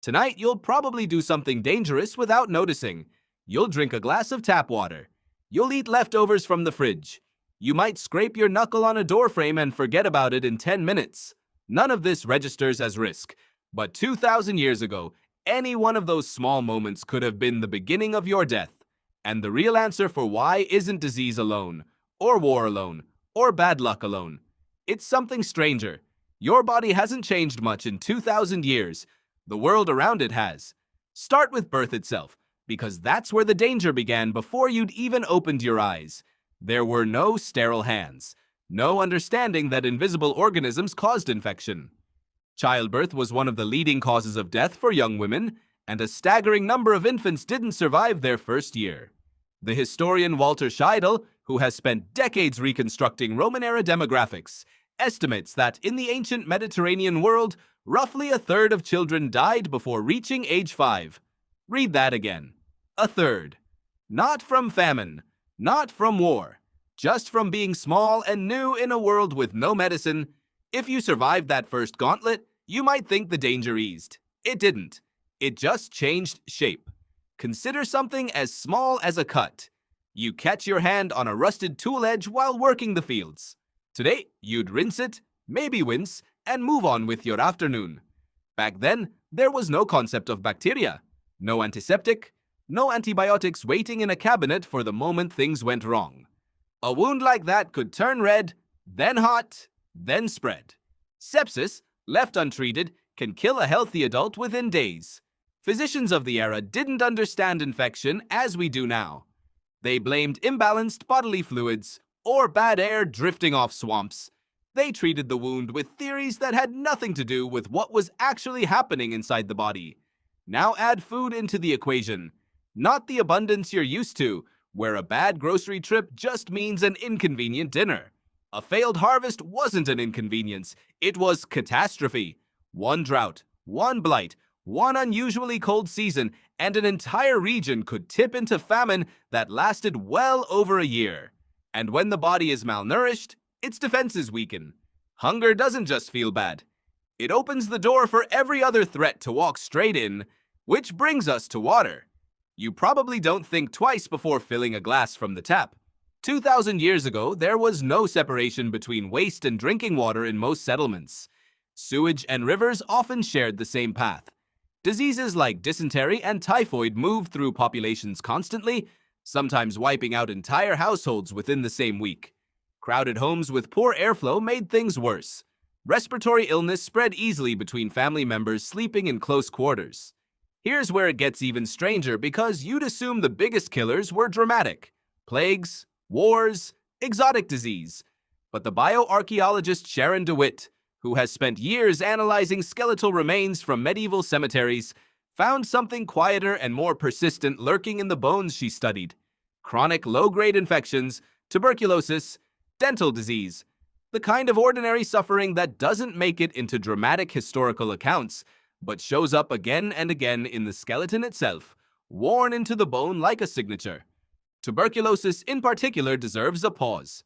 Tonight, you'll probably do something dangerous without noticing. You'll drink a glass of tap water. You'll eat leftovers from the fridge. You might scrape your knuckle on a doorframe and forget about it in 10 minutes. None of this registers as risk. But 2,000 years ago, any one of those small moments could have been the beginning of your death. And the real answer for why isn't disease alone, or war alone, or bad luck alone. It's something stranger. Your body hasn't changed much in 2,000 years. The world around it has. Start with birth itself, because that's where the danger began before you'd even opened your eyes. There were no sterile hands, no understanding that invisible organisms caused infection. Childbirth was one of the leading causes of death for young women, and a staggering number of infants didn't survive their first year. The historian Walter Scheidel, who has spent decades reconstructing Roman-era demographics, estimates that in the ancient Mediterranean world, roughly a third of children died before reaching age 5. Read that again. A third. Not from famine, not from war, just from being small and new in a world with no medicine. If you survived that first gauntlet, you might think the danger eased. It didn't. It just changed shape. Consider something as small as a cut. You catch your hand on a rusted tool edge while working the fields. Today, you'd rinse it, maybe wince, and move on with your afternoon. Back then, there was no concept of bacteria, no antiseptic, no antibiotics waiting in a cabinet for the moment things went wrong. A wound like that could turn red, then hot, then spread. Sepsis, left untreated, can kill a healthy adult within days. Physicians of the era didn't understand infection as we do now. They blamed imbalanced bodily fluids or bad air drifting off swamps. They treated the wound with theories that had nothing to do with what was actually happening inside the body. Now add food into the equation. Not the abundance you're used to, where a bad grocery trip just means an inconvenient dinner. A failed harvest wasn't an inconvenience, it was catastrophe. One drought, one blight, one unusually cold season, and an entire region could tip into famine that lasted well over a year. And when the body is malnourished, its defenses weaken. Hunger doesn't just feel bad. It opens the door for every other threat to walk straight in, which brings us to water. You probably don't think twice before filling a glass from the tap. 2,000 years ago, there was no separation between waste and drinking water in most settlements. Sewage and rivers often shared the same path. Diseases like dysentery and typhoid moved through populations constantly, sometimes wiping out entire households within the same week. Crowded homes with poor airflow made things worse. Respiratory illness spread easily between family members sleeping in close quarters. Here's where it gets even stranger because you'd assume the biggest killers were dramatic: plagues, wars, exotic disease. But the bioarchaeologist Sharon DeWitte, who has spent years analyzing skeletal remains from medieval cemeteries, found something quieter and more persistent lurking in the bones she studied: chronic low-grade infections, tuberculosis, dental disease, the kind of ordinary suffering that doesn't make it into dramatic historical accounts, but shows up again and again in the skeleton itself, worn into the bone like a signature. Tuberculosis in particular deserves a pause.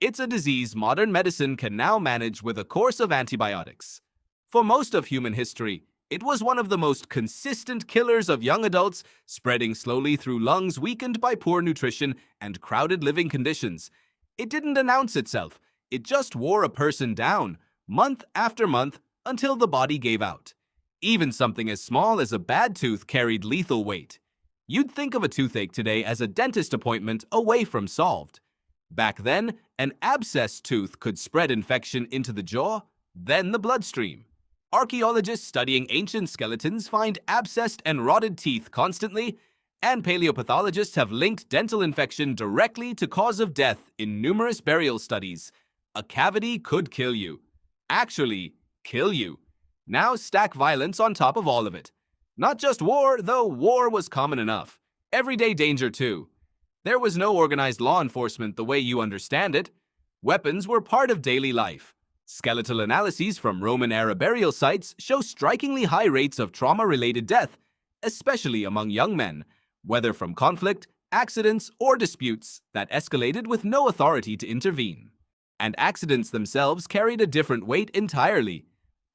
It's a disease modern medicine can now manage with a course of antibiotics. For most of human history, it was one of the most consistent killers of young adults, spreading slowly through lungs weakened by poor nutrition and crowded living conditions. It didn't announce itself. It just wore a person down, month after month, until the body gave out. Even something as small as a bad tooth carried lethal weight. You'd think of a toothache today as a dentist appointment away from solved. Back then, an abscessed tooth could spread infection into the jaw, then the bloodstream. Archaeologists studying ancient skeletons find abscessed and rotted teeth constantly, and paleopathologists have linked dental infection directly to cause of death in numerous burial studies. A cavity could kill you. Actually, kill you. Now stack violence on top of all of it. Not just war, though war was common enough. Everyday danger too. There was no organized law enforcement the way you understand it. Weapons were part of daily life. Skeletal analyses from Roman-era burial sites show strikingly high rates of trauma-related death, especially among young men, whether from conflict, accidents, or disputes that escalated with no authority to intervene. And accidents themselves carried a different weight entirely.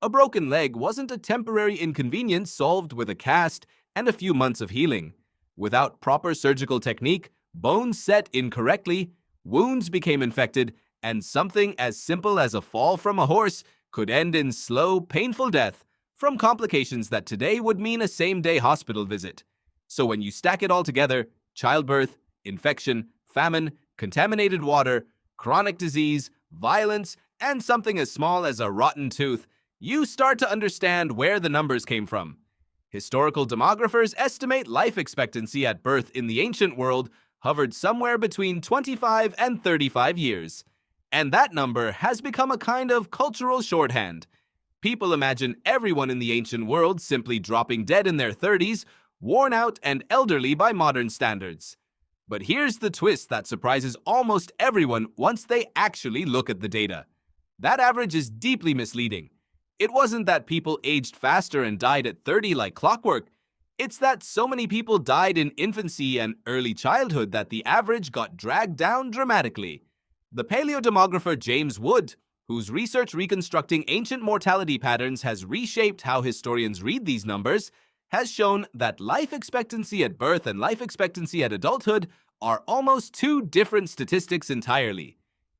A broken leg wasn't a temporary inconvenience solved with a cast and a few months of healing. Without proper surgical technique, bones set incorrectly, wounds became infected, and something as simple as a fall from a horse could end in slow, painful death from complications that today would mean a same-day hospital visit. So when you stack it all together, childbirth, infection, famine, contaminated water, chronic disease, violence, and something as small as a rotten tooth, you start to understand where the numbers came from. Historical demographers estimate life expectancy at birth in the ancient world hovered somewhere between 25 and 35 years. And that number has become a kind of cultural shorthand. People imagine everyone in the ancient world simply dropping dead in their 30s, worn out and elderly by modern standards. But here's the twist that surprises almost everyone once they actually look at the data. That average is deeply misleading. It wasn't that people aged faster and died at 30 like clockwork. It's that so many people died in infancy and early childhood that the average got dragged down dramatically. The paleodemographer James Wood, whose research reconstructing ancient mortality patterns has reshaped how historians read these numbers, has shown that life expectancy at birth and life expectancy at adulthood are almost two different statistics entirely.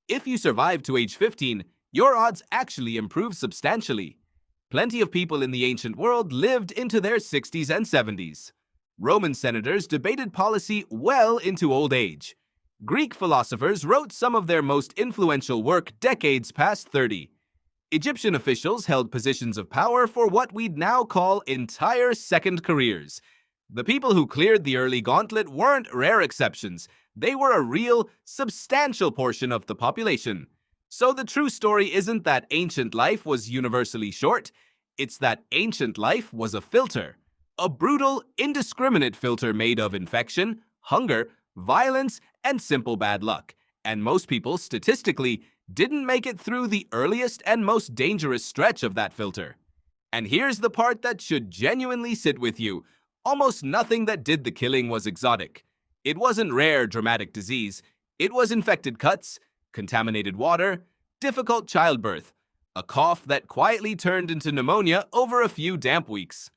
If you survive to age 15, your odds actually improve substantially. Plenty of people in the ancient world lived into their 60s and 70s. Roman senators debated policy well into old age. Greek philosophers wrote some of their most influential work decades past 30. Egyptian officials held positions of power for what we'd now call entire second careers. The people who cleared the early gauntlet weren't rare exceptions. They were a real, substantial portion of the population. So the true story isn't that ancient life was universally short. It's that ancient life was a filter. A brutal, indiscriminate filter made of infection, hunger, violence, and simple bad luck. And most people, statistically, didn't make it through the earliest and most dangerous stretch of that filter. And here's the part that should genuinely sit with you. Almost nothing that did the killing was exotic. It wasn't rare, dramatic disease. It was infected cuts, contaminated water, difficult childbirth, a cough that quietly turned into pneumonia over a few damp weeks,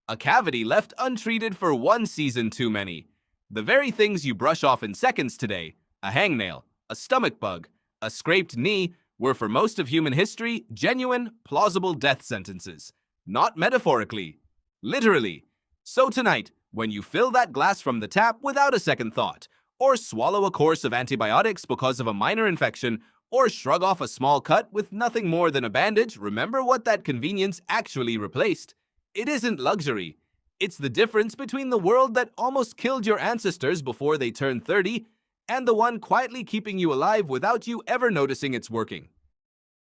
a cavity left untreated for one season too many. The very things you brush off in seconds today, a hangnail, a stomach bug, a scraped knee, were for most of human history genuine, plausible death sentences. Not metaphorically, literally. So tonight, when you fill that glass from the tap without a second thought, or swallow a course of antibiotics because of a minor infection, or shrug off a small cut with nothing more than a bandage, remember what that convenience actually replaced. It isn't luxury. It's the difference between the world that almost killed your ancestors before they turned 30 and the one quietly keeping you alive without you ever noticing it's working.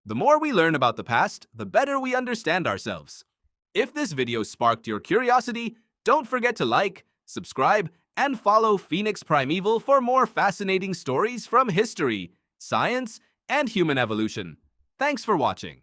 The more we learn about the past, the better we understand ourselves. If this video sparked your curiosity, don't forget to like, subscribe, and follow Phoenix Primeval for more fascinating stories from history, science, and human evolution. Thanks for watching.